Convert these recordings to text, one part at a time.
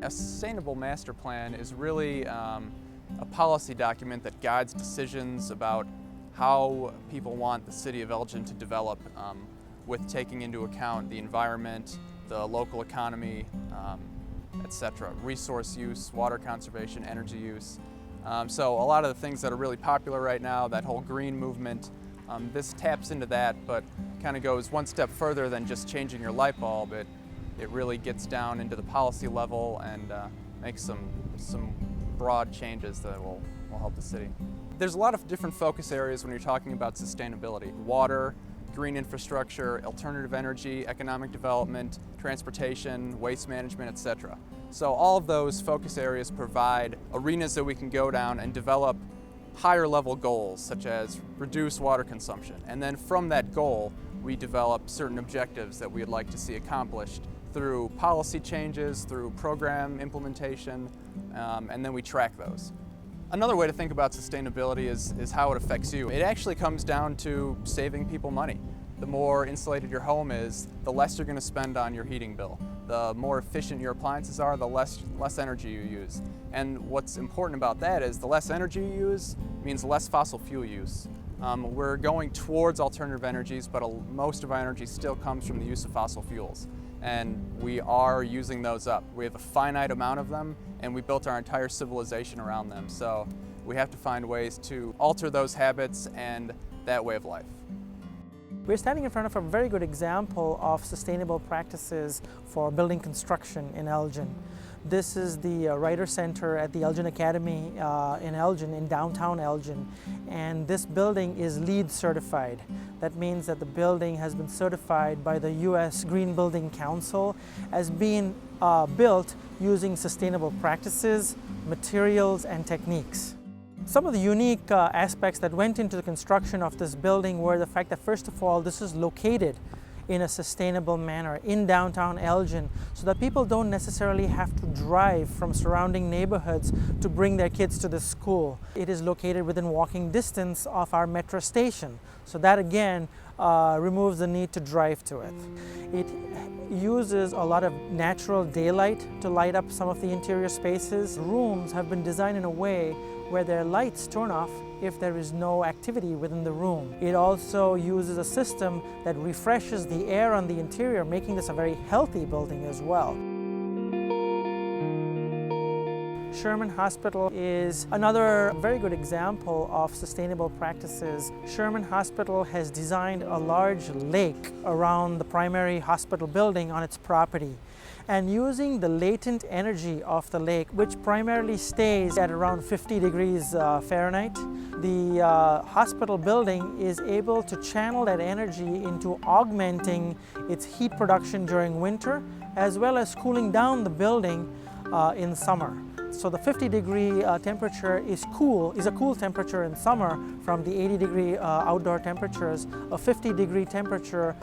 A sustainable master plan is really a policy document that guides decisions about how people want the city of Elgin to develop, with taking into account the environment, the local economy, etc. Resource use, water conservation, energy use. So a lot of the things that are really popular right now, that whole green movement, this taps into that, but kind of goes one step further than just changing your light bulb. It really gets down into the policy level and makes some broad changes that will help the city. There's a lot of different focus areas when you're talking about sustainability. Water, green infrastructure, alternative energy, economic development, transportation, waste management, etc. So all of those focus areas provide arenas that we can go down and develop higher level goals, such as reduce water consumption. And then from that goal, we develop certain objectives that we'd like to see accomplished through policy changes, through program implementation, and then we track those. Another way to think about sustainability is how it affects you. It actually comes down to saving people money. The more insulated your home is, the less you're going to spend on your heating bill. The more efficient your appliances are, the less energy you use. And what's important about that is the less energy you use means less fossil fuel use. We're going towards alternative energies, but most of our energy still comes from the use of fossil fuels. And we are using those up. We have a finite amount of them, and we built our entire civilization around them. So we have to find ways to alter those habits and that way of life. We're standing in front of a very good example of sustainable practices for building construction in Elgin. This is the Writer Center at the Elgin Academy in Elgin, in downtown Elgin. And this building is LEED certified. That means that the building has been certified by the U.S. Green Building Council as being built using sustainable practices, materials, and techniques. Some of the unique aspects that went into the construction of this building were the fact that, first of all, this is located in a sustainable manner in downtown Elgin, so that people don't necessarily have to drive from surrounding neighborhoods to bring their kids to the school. It is located within walking distance of our metro station, so that again removes the need to drive to it. It uses a lot of natural daylight to light up some of the interior spaces. Rooms have been designed in a way where their lights turn off if there is no activity within the room. It also uses a system that refreshes the air on the interior, making this a very healthy building as well. Sherman Hospital is another very good example of sustainable practices. Sherman Hospital has designed a large lake around the primary hospital building on its property. And using the latent energy of the lake, which primarily stays at around 50 degrees Fahrenheit, the hospital building is able to channel that energy into augmenting its heat production during winter, as well as cooling down the building in summer. So the 50-degree temperature is a cool temperature in summer from the 80-degree outdoor temperatures. A 50-degree temperature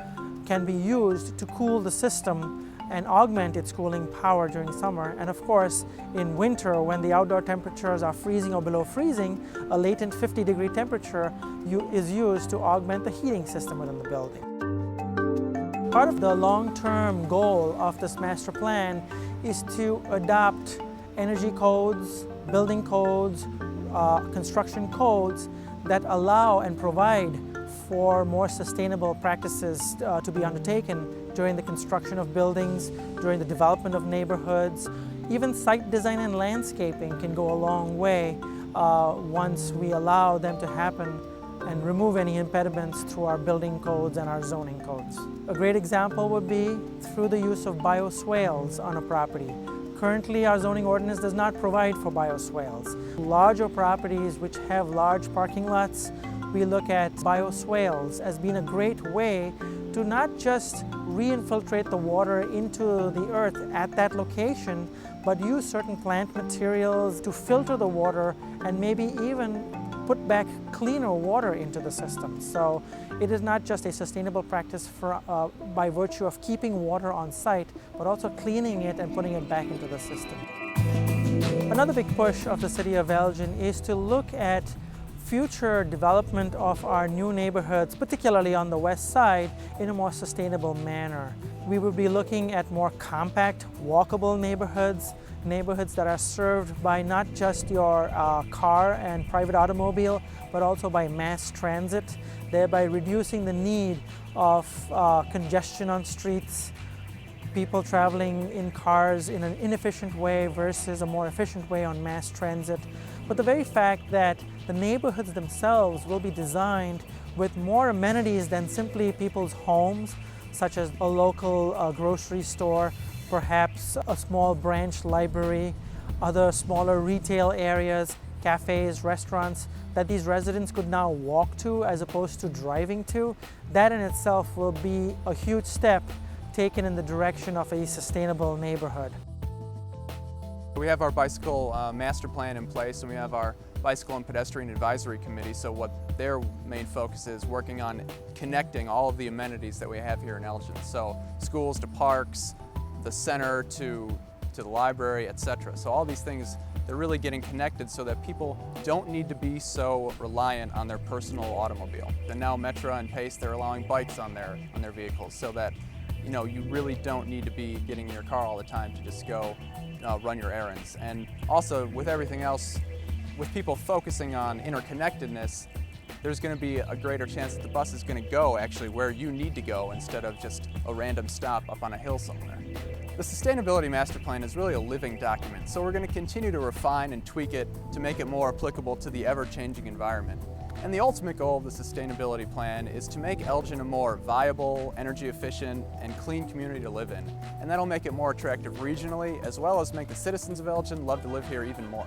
can be used to cool the system and augment its cooling power during summer. And of course, in winter, when the outdoor temperatures are freezing or below freezing, a latent 50-degree temperature is used to augment the heating system within the building. Part of the long-term goal of this master plan is to adopt energy codes, building codes, construction codes that allow and provide for more sustainable practices to be undertaken during the construction of buildings, during the development of neighborhoods. Even site design and landscaping can go a long way once we allow them to happen and remove any impediments through our building codes and our zoning codes. A great example would be through the use of bioswales on a property. Currently, our zoning ordinance does not provide for bioswales. Larger properties which have large parking lots, we look at bioswales as being a great way to not just re-infiltrate the water into the earth at that location, but use certain plant materials to filter the water and maybe even put back cleaner water into the system. So it is not just a sustainable practice by virtue of keeping water on site, but also cleaning it and putting it back into the system. Another big push of the City of Elgin is to look at future development of our new neighborhoods, particularly on the west side, in a more sustainable manner. We will be looking at more compact, walkable neighborhoods neighborhoods that are served by not just your car and private automobile, but also by mass transit, thereby reducing the need of congestion on streets, people traveling in cars in an inefficient way versus a more efficient way on mass transit. But the very fact that the neighborhoods themselves will be designed with more amenities than simply people's homes, such as a local grocery store, perhaps a small branch library, other smaller retail areas, cafes, restaurants that these residents could now walk to as opposed to driving to, that in itself will be a huge step taken in the direction of a sustainable neighborhood. We have our bicycle master plan in place, and we have our bicycle and pedestrian advisory committee. So what their main focus is working on connecting all of the amenities that we have here in Elgin. So schools to parks, the center to the library, etc. So all these things, they're really getting connected so that people don't need to be so reliant on their personal automobile. And now Metra and Pace, they're allowing bikes on their vehicles, so that you really don't need to be getting in your car all the time to just go run your errands. And also with everything else, with people focusing on interconnectedness, there's going to be a greater chance that the bus is going to go actually where you need to go instead of just a random stop up on a hill somewhere. The Sustainability Master Plan is really a living document, so we're going to continue to refine and tweak it to make it more applicable to the ever-changing environment. And the ultimate goal of the Sustainability Plan is to make Elgin a more viable, energy efficient, and clean community to live in. And that'll make it more attractive regionally, as well as make the citizens of Elgin love to live here even more.